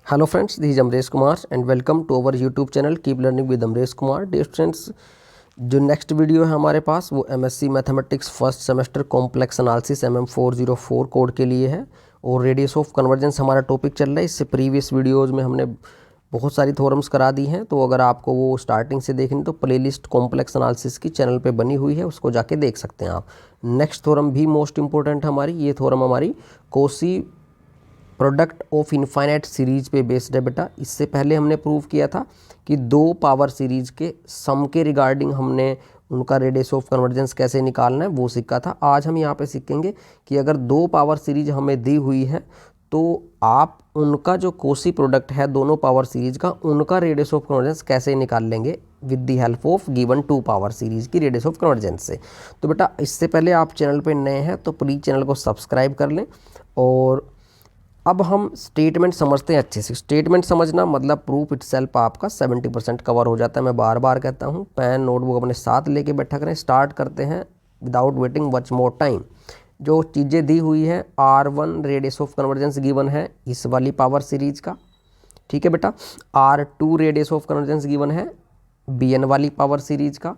Hello friends, this is Amresh Kumar and welcome to our YouTube channel keep learning with Amresh Kumar. Dear students, जो next video है हमारे पास वो MSc mathematics first semester complex analysis MM404 code के लिए है और रेडियस ऑफ कन्वर्जेंस हमारा टॉपिक चल रहा है। इससे प्रीवियस वीडियोज़ में हमने बहुत सारी थ्योरम्स करा दी हैं, तो अगर आपको वो स्टार्टिंग से देखनी तो प्लेलिस्ट कॉम्प्लेक्स एनालिसिस की चैनल पे बनी हुई है, उसको जाके देख सकते हैं आप। नेक्स्ट थ्योरम भी मोस्ट इंपॉर्टेंट है हमारी, ये थ्योरम हमारी Kosi product of infinite series पे बेस्ड है बेटा। इससे पहले हमने प्रूव किया था कि दो पावर सीरीज के सम के रिगार्डिंग हमने उनका रेडियस ऑफ कन्वर्जेंस कैसे निकालना है वो सीखा था। आज हम यहाँ पे सीखेंगे कि अगर दो पावर सीरीज हमें दी हुई है तो आप उनका जो कोसी प्रोडक्ट है दोनों पावर सीरीज का, उनका रेडियस ऑफ कन्वर्जेंस कैसे निकाल लेंगे with the help of given two power series की रेडियस ऑफ कन्वर्जेंस से। तो बेटा इससे पहले आप चैनल पे नए हैं तो प्लीज़ चैनल को सब्सक्राइब कर लें। और अब हम स्टेटमेंट समझते हैं अच्छे से। स्टेटमेंट समझना मतलब प्रूफ इटसेल्फ आपका 70% कवर हो जाता है। मैं बार बार कहता हूँ, पेन नोटबुक अपने साथ लेके बैठा करें। स्टार्ट करते हैं without waiting much more time. जो चीज़ें दी हुई है, R1 radius of convergence given है इस वाली पावर सीरीज का, ठीक है बेटा। R2 radius of convergence given है BN वाली पावर सीरीज का।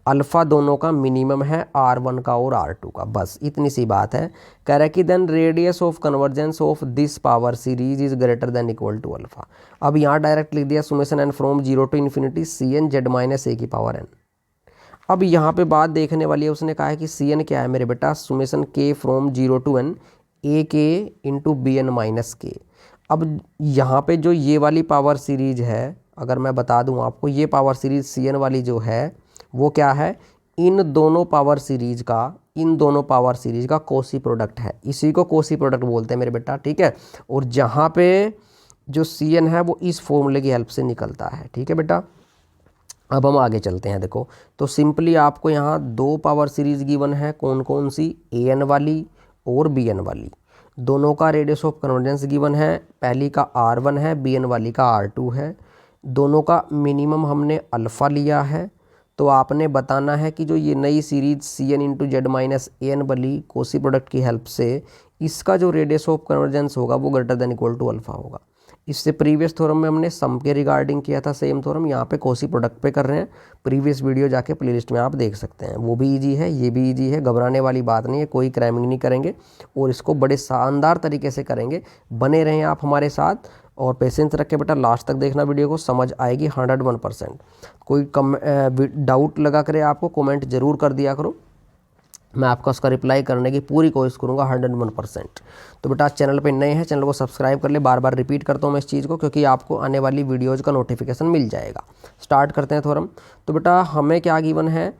अल्फ़ा दोनों का मिनिमम है, R1 का और R2 का, बस इतनी सी बात है। कह रहा है कि then radius of convergence of this power series is greater than equal to alpha. अब यहाँ डायरेक्ट लिख दिया summation N from 0 to infinity CN Z minus A की पावर N। अब यहाँ पे बात देखने वाली है, उसने कहा है कि CN क्या है मेरे बेटा, summation K from 0 to N AK into BN minus K। अब यहाँ पे जो ये वाली पावर सीरीज है, अगर मैं बता दूँ आपको, ये पावर सीरीज CN वाली जो है वो क्या है, इन दोनों पावर सीरीज का कोसी प्रोडक्ट है। इसी को कोसी प्रोडक्ट बोलते हैं मेरे बेटा, ठीक है। और जहाँ पे जो CN है वो इस फॉर्मूले की हेल्प से निकलता है, ठीक है बेटा। अब हम आगे चलते हैं। देखो तो सिंपली आपको यहाँ दो पावर सीरीज गिवन है, कौन कौन सी, AN वाली और BN वाली। दोनों का रेडियस ऑफ कन्वर्जेंस गिवन है, पहली का R1 है, BN वाली का R2 है। दोनों का मिनिमम हमने अल्फ़ा लिया है। तो आपने बताना है कि जो ये नई series CN into Z minus AN वाली कोसी प्रोडक्ट की हेल्प से इसका जो रेडियस ऑफ कन्वर्जेंस होगा वो greater than equal to alpha होगा। इससे प्रीवियस थ्योरम में हमने सम के रिगार्डिंग किया था, सेम थ्योरम यहाँ पे कोसी प्रोडक्ट पे कर रहे हैं। प्रीवियस वीडियो जाके प्लेलिस्ट में आप देख सकते हैं, वो भी इजी है, ये भी इजी है, घबराने वाली बात नहीं है, कोई क्रैमिंग नहीं करेंगे और इसको बड़े शानदार तरीके से करेंगे। बने रहें आप हमारे साथ और पेशेंस रखें बेटा, लास्ट तक देखना वीडियो को, समझ आएगी 101%। कोई डाउट लगा करे आपको कमेंट जरूर कर दिया करो, मैं आपका उसका रिप्लाई करने की पूरी कोशिश करूंगा 101%। तो बेटा चैनल पे नए हैं, चैनल को सब्सक्राइब कर ले। बार बार रिपीट करता हूँ मैं इस चीज़ को क्योंकि आपको आने वाली वीडियोज़ का नोटिफिकेशन मिल जाएगा। स्टार्ट करते हैं थ्योरम। तो बेटा हमें क्या गिवन है,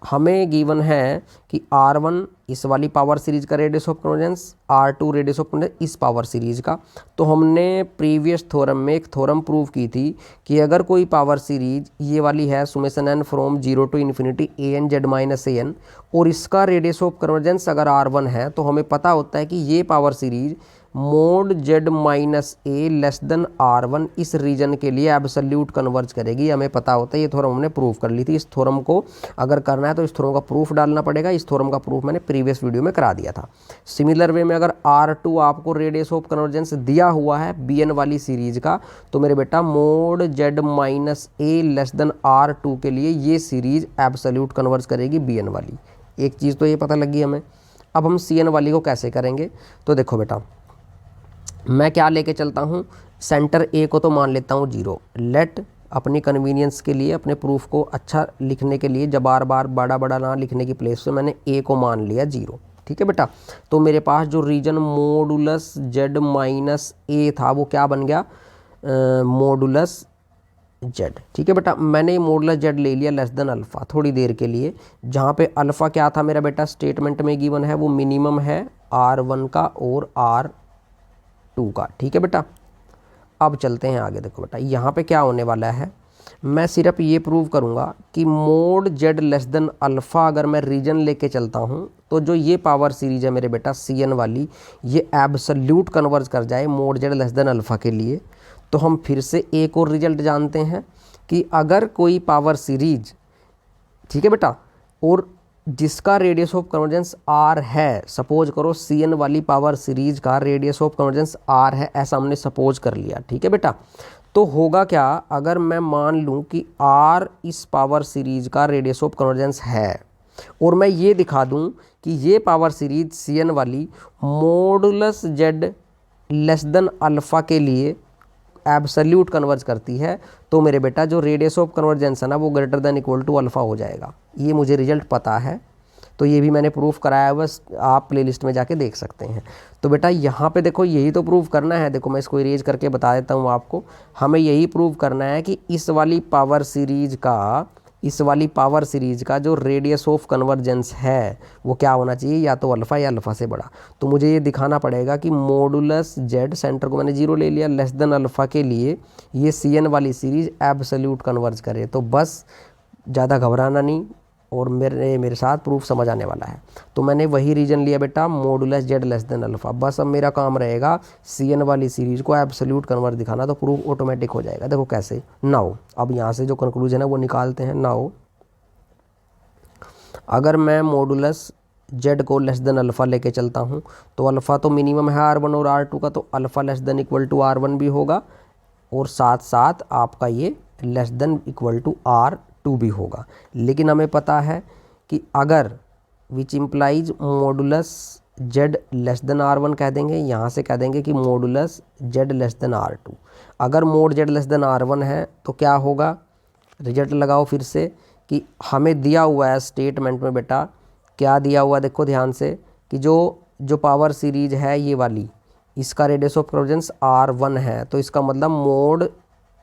हमें गिवन है कि R1 इस वाली पावर सीरीज का radius of convergence, R2 radius of convergence इस पावर सीरीज का। तो हमने प्रीवियस थ्योरम में एक थ्योरम प्रूव की थी कि अगर कोई पावर सीरीज ये वाली है summation n from 0 to infinity AN Z minus AN और इसका रेडियस ऑफ कन्वर्जेंस अगर R1 है, तो हमें पता होता है कि ये power series mode Z minus A less than R1 इस रीजन के लिए एब्सोल्यूट कन्वर्ज करेगी। हमें पता होता है, ये थ्योरम हमने प्रूफ कर ली थी। इस थ्योरम को अगर करना है तो इस थ्योरम का प्रूफ डालना पड़ेगा। इस थ्योरम का प्रूफ मैंने प्रीवियस वीडियो में करा दिया था। सिमिलर वे में अगर R2 आपको रेडियस ऑफ कन्वर्जेंस दिया हुआ है BN वाली सीरीज का, तो मेरे बेटा mode Z minus A less than R2 के लिए ये सीरीज एब्सोल्यूट कन्वर्ज करेगी BN वाली। एक चीज़ तो ये पता लगी हमें। अब हम CN वाली को कैसे करेंगे, तो देखो बेटा मैं क्या लेके चलता हूँ, सेंटर A को तो मान लेता हूँ 0। लेट अपनी कन्वीनियंस के लिए, अपने प्रूफ को अच्छा लिखने के लिए, जब बार बार बड़ा बड़ा ना लिखने की प्लेस पे मैंने A को मान लिया 0, ठीक है बेटा। तो मेरे पास जो region modulus Z minus A था वो क्या बन गया, मोडुलस Z, ठीक है बेटा। मैंने मोडुलस Z ले लिया लेस देन अल्फ़ा थोड़ी देर के लिए, जहाँ पे अल्फ़ा क्या था मेरा बेटा स्टेटमेंट में गिवन है, वो मिनिमम है R1 का और R2 का, ठीक है बेटा। अब चलते हैं आगे। देखो बेटा यहाँ पे क्या होने वाला है, मैं सिर्फ ये प्रूव करूँगा कि mode Z less than alpha अगर मैं रीजन लेके चलता हूँ तो जो ये पावर सीरीज है मेरे बेटा CN वाली, ये एब्सोल्यूट कन्वर्ज कर जाए mode Z less than alpha के लिए। तो हम फिर से एक और रिजल्ट जानते हैं कि अगर कोई पावर सीरीज, ठीक है बेटा, और जिसका रेडियस ऑफ कन्वर्जेंस आर है, सपोज करो सी एन वाली पावर सीरीज का रेडियस ऑफ कन्वर्जेंस आर है, ऐसा हमने सपोज कर लिया, ठीक है बेटा। तो होगा क्या, अगर मैं मान लूँ कि आर इस पावर सीरीज का रेडियस ऑफ कन्वर्जेंस है और मैं ये दिखा दूँ कि ये पावर सीरीज सी एन वाली modulus Z less than alpha के लिए एब्सोल्यूट कन्वर्ज करती है, तो मेरे बेटा जो रेडियस ऑफ कन्वर्जेंस है ना वो greater than equal to alpha हो जाएगा। ये मुझे रिजल्ट पता है, तो ये भी मैंने प्रूफ कराया है, बस आप प्लेलिस्ट में जाके देख सकते हैं। तो बेटा यहाँ पे देखो यही तो प्रूफ करना है। देखो मैं इसको इरेज करके बता देता हूँ आपको। हमें यही प्रूफ करना है कि इस वाली पावर सीरीज का जो रेडियस ऑफ कन्वर्जेंस है वो क्या होना चाहिए, या तो अल्फ़ा या अल्फ़ा से बड़ा। तो मुझे ये दिखाना पड़ेगा कि मॉडुलस जेड, सेंटर को मैंने 0 ले लिया, लेस देन अल्फ़ा के लिए ये सी एन वाली सीरीज एब्सोल्यूट कन्वर्ज करे। तो बस ज़्यादा घबराना नहीं और मेरे साथ प्रूफ समझ आने वाला है। तो मैंने वही रीजन लिया बेटा, modulus Z less than alpha. बस अब मेरा काम रहेगा सी एन वाली सीरीज को एब्सोल्यूट कन्वर्ज दिखाना, तो प्रूफ ऑटोमेटिक हो जाएगा। देखो कैसे, नाउ अब यहाँ से जो कंक्लूजन है वो निकालते हैं। नाउ अगर मैं मॉडुलस जेड को लेस देन अल्फ़ा लेके चलता हूँ तो अल्फ़ा तो मिनिमम है R1 और R2 का, तो alpha less than equal to R1 भी होगा और साथ साथ आपका ये less than equal to R2 भी होगा। लेकिन हमें पता है कि अगर which implies modulus Z less then R1 कह देंगे, यहाँ से कह देंगे कि modulus Z less then R2। अगर mode z less then R1 है तो क्या होगा, रिजल्ट लगाओ फिर से कि हमें दिया हुआ है स्टेटमेंट में बेटा, क्या दिया हुआ है देखो ध्यान से, कि जो पावर सीरीज है ये वाली, इसका रेडियस ऑफ कन्वर्जेंस R1 है, तो इसका मतलब मोड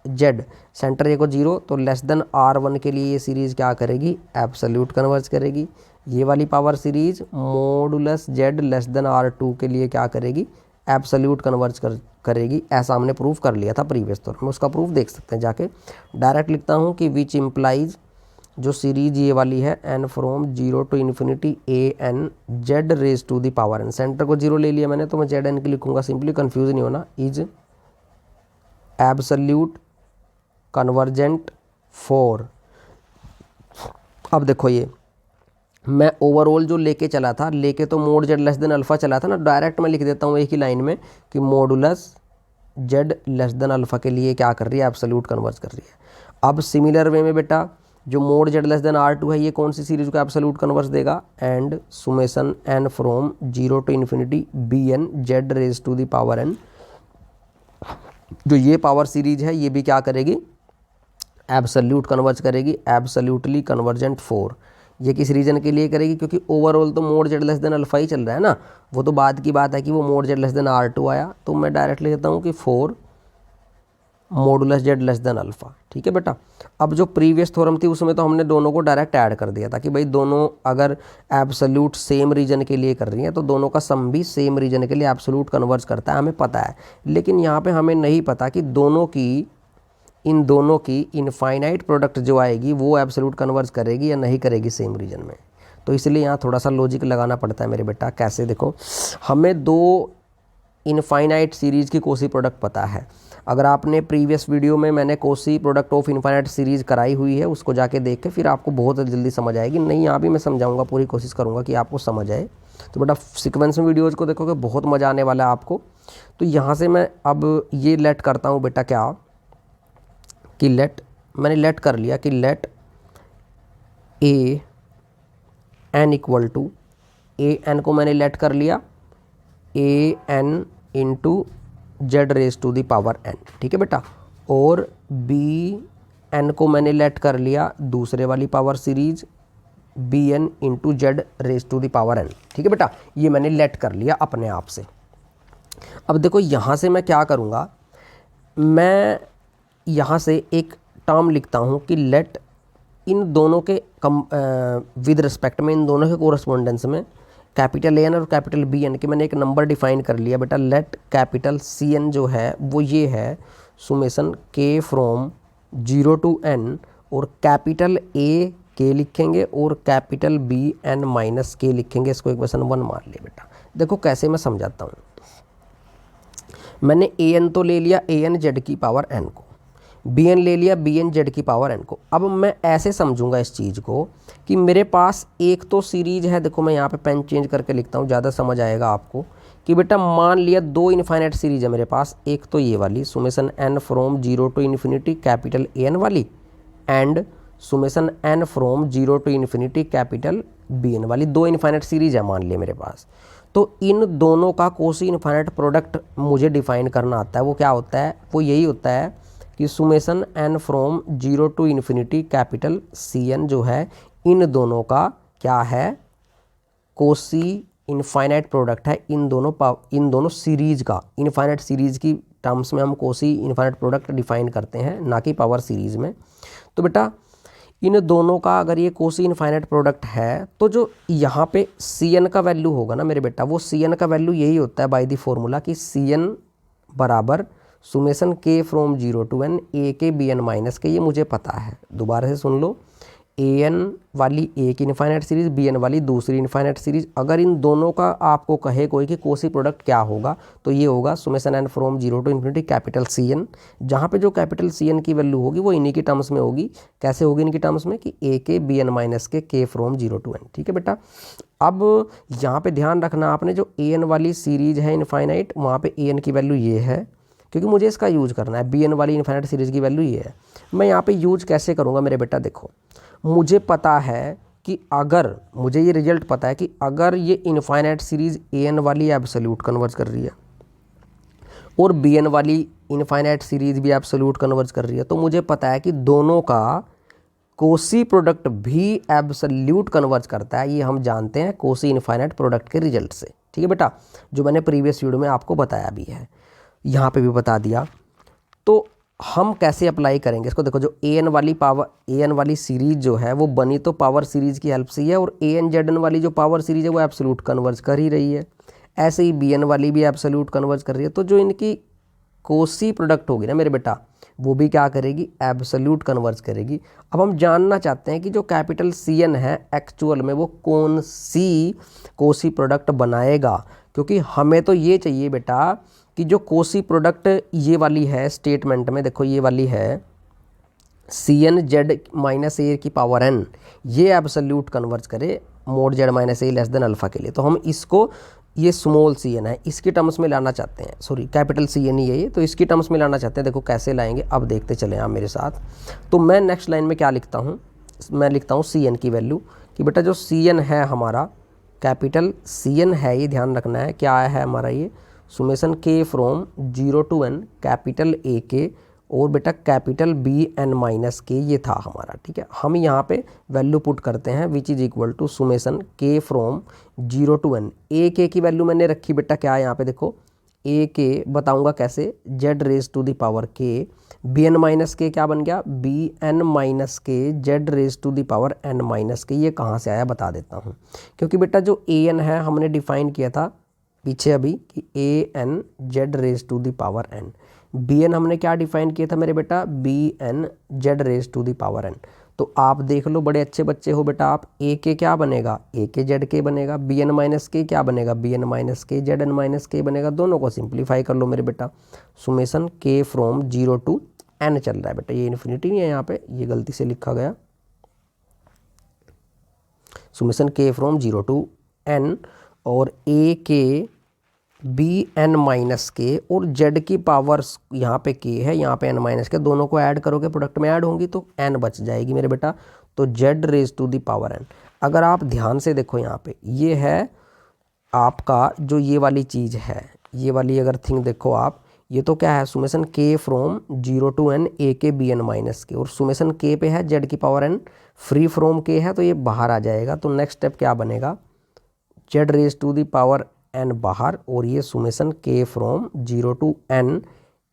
जेड, सेंटर ए को 0, तो लेस देन R1 के लिए ये सीरीज़ क्या करेगी, एब्सोल्यूट कन्वर्ज करेगी। ये वाली power series modulus Z less then R2 के लिए क्या करेगी, एब्सोल्यूट कन्वर्ज करेगी। ऐसा हमने प्रूफ कर लिया था प्रीवियस तौर में, उसका प्रूफ देख सकते हैं जाके। डायरेक्ट लिखता हूँ कि विच इम्प्लाइज, जो सीरीज ये वाली है, n from 0 to infinity A N Z raise to the power n, centre को 0 ले लिया मैंने तो मैं जेड एन की लिखूंगा सिंपली, कंफ्यूज नहीं होना, इज एब्सोल्यूट कन्वर्जेंट फॉर। अब देखो ये मैं ओवरऑल जो लेके चला था, लेके तो mod z less than alpha चला था ना, डायरेक्ट मैं लिख देता हूँ एक ही लाइन में कि modulus Z less than alpha के लिए क्या कर रही है, एब्सोल्यूट कन्वर्ज कर रही है। अब सिमिलर वे में बेटा जो mode z less then R2 है, ये कौन सी सीरीज को एब्सोल्यूट कन्वर्ज देगा, and summation n from 0 to infinity B N Z raise to the power n। जो ये पावर सीरीज है ये भी क्या करेगी, एब्सोल्यूट कन्वर्ज करेगी, एब्सोल्यूटली कन्वर्जेंट फॉर। ये किस रीजन के लिए करेगी, क्योंकि ओवरऑल तो mod z less than alpha ही चल रहा है ना, वो तो बाद की बात है कि वो mode z less then R2 आया, तो मैं डायरेक्ट लिख देता हूँ कि for modulus Z less than alpha. ठीक है बेटा। अब जो प्रीवियस थ्योरम थी उसमें तो हमने दोनों को डायरेक्ट ऐड कर दिया था कि भाई दोनों अगर एब्सोल्यूट सेम रीजन के लिए कर रही हैं तो दोनों का सम भी सेम रीजन के लिए एब्सोल्यूट कन्वर्ज करता है, हमें पता है। लेकिन यहाँ पे हमें नहीं पता कि इन दोनों की इनफाइनाइट प्रोडक्ट जो आएगी वो एब्सोल्यूट कन्वर्ज करेगी या नहीं करेगी सेम रीजन में। तो इसलिए यहाँ थोड़ा सा लॉजिक लगाना पड़ता है मेरे बेटा। कैसे, देखो हमें दो इनफाइनाइट सीरीज़ की कोसी प्रोडक्ट पता है। अगर आपने प्रीवियस वीडियो में मैंने Kosi product of infinite series कराई हुई है, उसको जाके देख के फिर आपको बहुत जल्दी समझ आएगी। नहीं, यहाँ भी मैं समझाऊंगा, पूरी कोशिश करूँगा कि आपको समझ आए। तो बेटा सीक्वेंस में वीडियोज़ को देखोगे बहुत मज़ा आने वाला है आपको। तो यहाँ से मैं अब ये लेट करता हूँ बेटा क्या कि मैंने लेट कर लिया कि let a n equal to, a n को मैंने लेट कर लिया a n into Z raise to the power N. ठीक है बेटा। और बी एन को मैंने लेट कर लिया दूसरे वाली power series B N into Z raise to the power N. ठीक है बेटा, ये मैंने लेट कर लिया अपने आप से। अब देखो यहाँ से मैं क्या करूँगा, मैं यहाँ से एक टर्म लिखता हूँ कि लेट इन दोनों के विद रिस्पेक्ट में, इन दोनों के कोरस्पोंडेंस में कैपिटल ए एन और कैपिटल बी एन के मैंने एक नंबर डिफाइन कर लिया बेटा। लेट कैपिटल सी एन जो है वो ये है सुमेशन के फ्रॉम 0 टू एन, और कैपिटल ए के लिखेंगे और कैपिटल बी एन माइनस के लिखेंगे। इसको इक्वेशन 1 मान लिया बेटा। देखो कैसे मैं समझाता हूँ। मैंने ए एन तो ले लिया, ए एन जेड की पावर एन को, बी एन ले लिया, बी एन जेड की पावर एन को। अब मैं ऐसे समझूंगा इस चीज़ को कि मेरे पास एक तो सीरीज है, देखो मैं यहाँ पे पेन चेंज करके लिखता हूँ, ज़्यादा समझ आएगा आपको, कि बेटा मान लिया दो इनफाइनाइट सीरीज है मेरे पास, एक तो ये वाली summation n from zero to infinity capital a n वाली, and summation n from zero to infinity capital b n वाली, दो इनफाइनाइट सीरीज है मान लिया मेरे पास। तो इन दोनों का कोसी इनफाइनाइट प्रोडक्ट मुझे डिफाइन करना आता है। वो क्या होता है, वो यही होता है कि summation n from zero to infinity capital C n जो है, इन दोनों का क्या है, कोसी इनफाइनाइट प्रोडक्ट है इन दोनों सीरीज का। इनफाइनाइट सीरीज की टर्म्स में हम कोसी इनफाइनाइट प्रोडक्ट डिफाइन करते हैं, ना कि पावर सीरीज में। तो बेटा इन दोनों का अगर ये कोसी इनफाइनाइट प्रोडक्ट है, तो जो यहाँ पे सी एन का वैल्यू होगा ना मेरे बेटा, वो सी एन का वैल्यू यही होता है बाय द फॉर्मूला कि सी एन बराबर summation K from zero to N A K B N minus K. ये मुझे पता है, दोबारा से सुन लो, ए एन वाली एक इनफाइनाइट सीरीज, बी एन वाली दूसरी इनफाइनाइट सीरीज, अगर इन दोनों का आपको कहे कोई कि कोसी प्रोडक्ट क्या होगा, तो ये होगा summation n from zero to infinity capital C n, जहाँ पे जो कैपिटल सी एन की वैल्यू होगी वो इन्हीं की टर्म्स में होगी। कैसे होगी इनकी टर्म्स में, कि ए के बी एन माइनस के फ्रॉम जीरो टू एन। ठीक है बेटा, अब यहाँ पे ध्यान रखना आपने, जो ए एन वाली सीरीज है इनफाइनाइट, वहाँ पे ए एन की वैल्यू ये है, क्योंकि मुझे इसका यूज करना है। बी एन वाली इनफाइनाइट सीरीज की वैल्यू ये है। मैं यहाँ पे यूज कैसे करूँगा मेरे बेटा, देखो मुझे पता है कि अगर मुझे ये रिजल्ट पता है कि अगर ये इनफाइनाइट सीरीज ए एन वाली एब्सोल्यूट कन्वर्ज कर रही है और बी एन वाली इनफाइनाइट सीरीज भी एब्सोल्यूट कन्वर्ज कर रही है, तो मुझे पता है कि दोनों का कोसी प्रोडक्ट भी एब्सोल्यूट कन्वर्ज करता है। ये हम जानते हैं कोसी इनफाइनाइट प्रोडक्ट के रिजल्ट से। ठीक है बेटा, जो मैंने प्रीवियस वीडियो में आपको बताया भी है, यहाँ पे भी बता दिया। तो हम कैसे अप्लाई करेंगे इसको, देखो जो ए एन वाली सीरीज जो है वो बनी तो पावर सीरीज की हेल्प से ही है, और ए एन जेड एन वाली जो पावर सीरीज है वो एब्सोल्यूट कन्वर्ज कर ही रही है। ऐसे ही बी एन वाली भी एब्सोल्यूट कन्वर्ज कर रही है। तो जो इनकी कोसी प्रोडक्ट होगी ना मेरे बेटा, वो भी क्या करेगी, एब्सोल्यूट कन्वर्ज करेगी। अब हम जानना चाहते हैं कि जो कैपिटल सी एन है एक्चुअल में वो कौन सी कोसी प्रोडक्ट बनाएगा, क्योंकि हमें तो ये चाहिए बेटा कि जो कोसी प्रोडक्ट ये वाली है स्टेटमेंट में, देखो ये वाली है सी एन जेड माइनस ए की पावर एन, ये एब्सोल्यूट कन्वर्ज करे मोड जेड माइनस ए लेस देन अल्फा के लिए। तो हम इसको, ये स्मॉल सी एन है, इसकी टर्म्स में लाना चाहते हैं, सॉरी कैपिटल सी एन ही है ये, तो इसकी टर्म्स में लाना चाहते हैं। देखो कैसे लाएंगे, अब देखते चले आप मेरे साथ। तो मैं नेक्स्ट लाइन में क्या लिखता हूँ, मैं लिखता हूँ सी एन की वैल्यू, कि बेटा जो सी एन है हमारा, कैपिटल सी एन है, ये ध्यान रखना है क्या है हमारा, ये summation K from zero to N capital A K और बेटा capital b N minus K, ये था हमारा। ठीक है, हम यहाँ पे वैल्यू पुट करते हैं which is equal to सुमेसन K from zero to N. A के की वैल्यू मैंने रखी बेटा क्या है यहाँ पे, देखो ए के बताऊँगा कैसे, Z raise to the power K, B N minus K क्या बन गया, B N minus K Z raise to the power N minus K. ये कहाँ से आया बता देता हूँ, क्योंकि बेटा जो ए एन है हमने डिफाइन किया था पीछे अभी कि a N Z raise to the power n, b n हमने क्या डिफाइन किया था मेरे बेटा, b N Z raise to the power N. तो आप देख लो, बड़े अच्छे बच्चे हो बेटा आप, ए के क्या बनेगा, ए के जेड के बनेगा, बी एन माइनस के क्या बनेगा, B N minus K Z N minus के बनेगा। दोनों को सिंप्लीफाई कर लो मेरे बेटा, सुमेसन K from zero to N चल रहा है बेटा, ये इन्फिनिटी नहीं है यहाँ पे, ये गलती से लिखा गया, सुमेसन K from zero to N और ए के बी एन माइनस के और जेड की पावर यहाँ पे के है, यहाँ पे एन माइनस के, दोनों को ऐड करोगे प्रोडक्ट में ऐड होंगी तो एन बच जाएगी मेरे बेटा, तो Z raise to the power N. अगर आप ध्यान से देखो यहाँ पे, ये है आपका जो ये वाली चीज़ है, ये वाली अगर थिंग देखो आप, ये तो क्या है, summation K from zero to N A K B N minus के, और सुमेसन के पे है जेड की पावर एन, फ्री फ्रॉम के है तो ये बाहर आ जाएगा। तो नेक्स्ट स्टेप क्या बनेगा, Z raise to the power N बाहर, और ये summation K from zero to N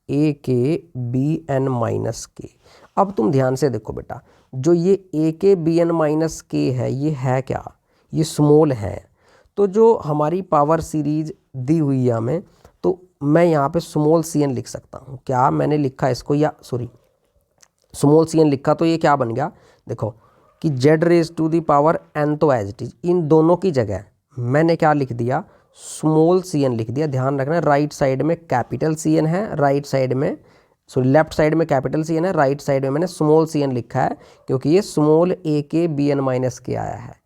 A K B N minus के। अब तुम ध्यान से देखो बेटा, जो ये ए के बी एन माइनस के है, ये है क्या, ये स्मॉल है। तो जो हमारी पावर सीरीज दी हुई है हमें, तो मैं यहाँ पे स्मॉल सी एन लिख सकता हूँ। क्या मैंने लिखा इसको, या सॉरी स्मॉल सी एन लिखा, तो ये क्या बन गया, देखो कि Z raise to the power N, तो एज इट इज इन दोनों की जगह मैंने क्या लिख दिया, स्मॉल सी एन लिख दिया। ध्यान रखना राइट साइड में कैपिटल सी एन है, राइट साइड में सॉरी लेफ्ट साइड में कैपिटल सी एन है, राइट साइड में मैंने स्मॉल सी एन लिखा है क्योंकि ये स्मॉल ए के बी एन माइनस के आया है।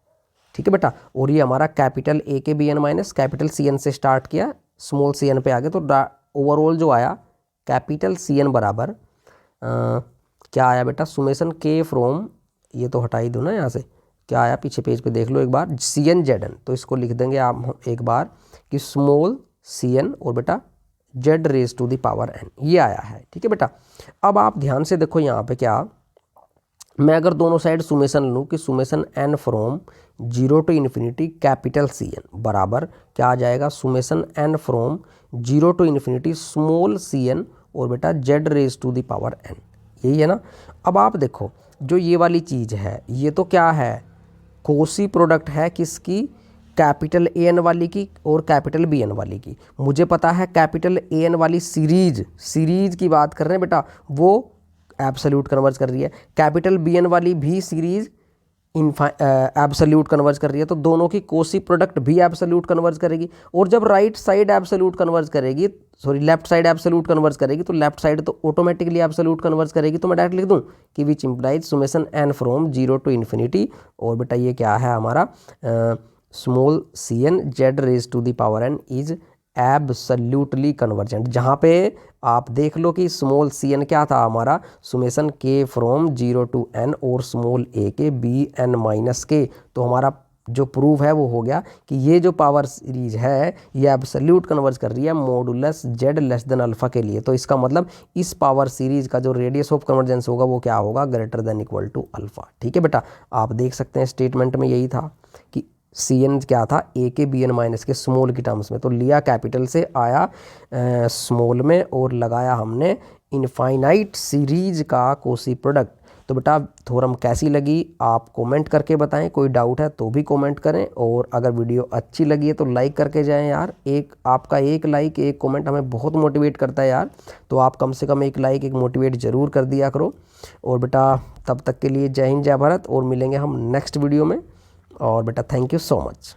ठीक है बेटा, और ये हमारा capital A K B N minus capital C N से स्टार्ट किया, स्मॉल सी एन पे आ गए, तो ओवरऑल जो आया कैपिटल सी एन बराबर क्या आया बेटा, सुमेशन के फ्रॉम, ये तो हटा ही दो ना यहाँ से, क्या आया पीछे पेज पे देख लो एक बार, सी एन जेड एन, तो इसको लिख देंगे आप एक बार कि स्मॉल सी एन और बेटा Z raise to the power N, ये आया है। ठीक है बेटा, अब आप ध्यान से देखो यहाँ पे क्या, मैं अगर दोनों साइड सुमेशन लूँ कि summation N from 0 to infinity capital C N बराबर क्या आ जाएगा, summation N from 0 to infinity small C N और बेटा Z raise to the power N, यही है ना। अब आप देखो जो ये वाली चीज़ है ये तो क्या है, कोसी प्रोडक्ट है किसकी, कैपिटल ए एन वाली की और कैपिटल बी एन वाली की। मुझे पता है कैपिटल ए एन वाली सीरीज की बात कर रहे हैं बेटा, वो एब्सोल्यूट कन्वर्ज कर रही है, कैपिटल बी एन वाली भी सीरीज एब्सोल्यूट कन्वर्ज कर रही है, तो दोनों की कोसी प्रोडक्ट भी एब्सोल्यूट कन्वर्ज करेगी। और जब राइट साइड एब्सोल्यूट कन्वर्ज करेगी, sorry left side absolute converge करेगी, तो लेफ्ट साइड तो ऑटोमेटिकली एब्सोल्यूट कन्वर्ज करेगी। तो मैं डायरेक्ट लिख दूं कि which implies summation N from 0 to infinity, और बेटा ये क्या है हमारा small C N Z raise to the power N is absolutely convergent. जहाँ पे आप देख लो कि स्मॉल सी एन क्या था हमारा, सुमेशन के फ्रॉम 0 टू एन और स्मॉल ए के बी एन माइनस के, तो हमारा जो प्रूफ है वो हो गया कि ये जो पावर सीरीज है ये एब्सोल्यूट कन्वर्ज कर रही है modulus Z less then alpha के लिए। तो इसका मतलब इस पावर सीरीज का जो रेडियस ऑफ कन्वर्जेंस होगा वो क्या होगा, greater than equal to alpha. ठीक है बेटा, आप देख सकते हैं स्टेटमेंट में यही था कि सी एन क्या था, ए के बी एन माइनस के स्मॉल की टर्म्स में, तो लिया कैपिटल से आया स्मॉल में और लगाया हमने इनफाइनाइट सीरीज का कोसी प्रोडक्ट। तो बेटा थ्योरम कैसी लगी आप कमेंट करके बताएं, कोई डाउट है तो भी कमेंट करें, और अगर वीडियो अच्छी लगी है तो लाइक करके जाएं यार। एक आपका एक लाइक एक कमेंट हमें बहुत मोटिवेट करता है यार, तो आप कम से कम एक लाइक एक मोटिवेट ज़रूर कर दिया करो। और बेटा तब तक के लिए जय हिंद जय भारत, और मिलेंगे हम नेक्स्ट वीडियो में। और बेटा थैंक यू सो मच।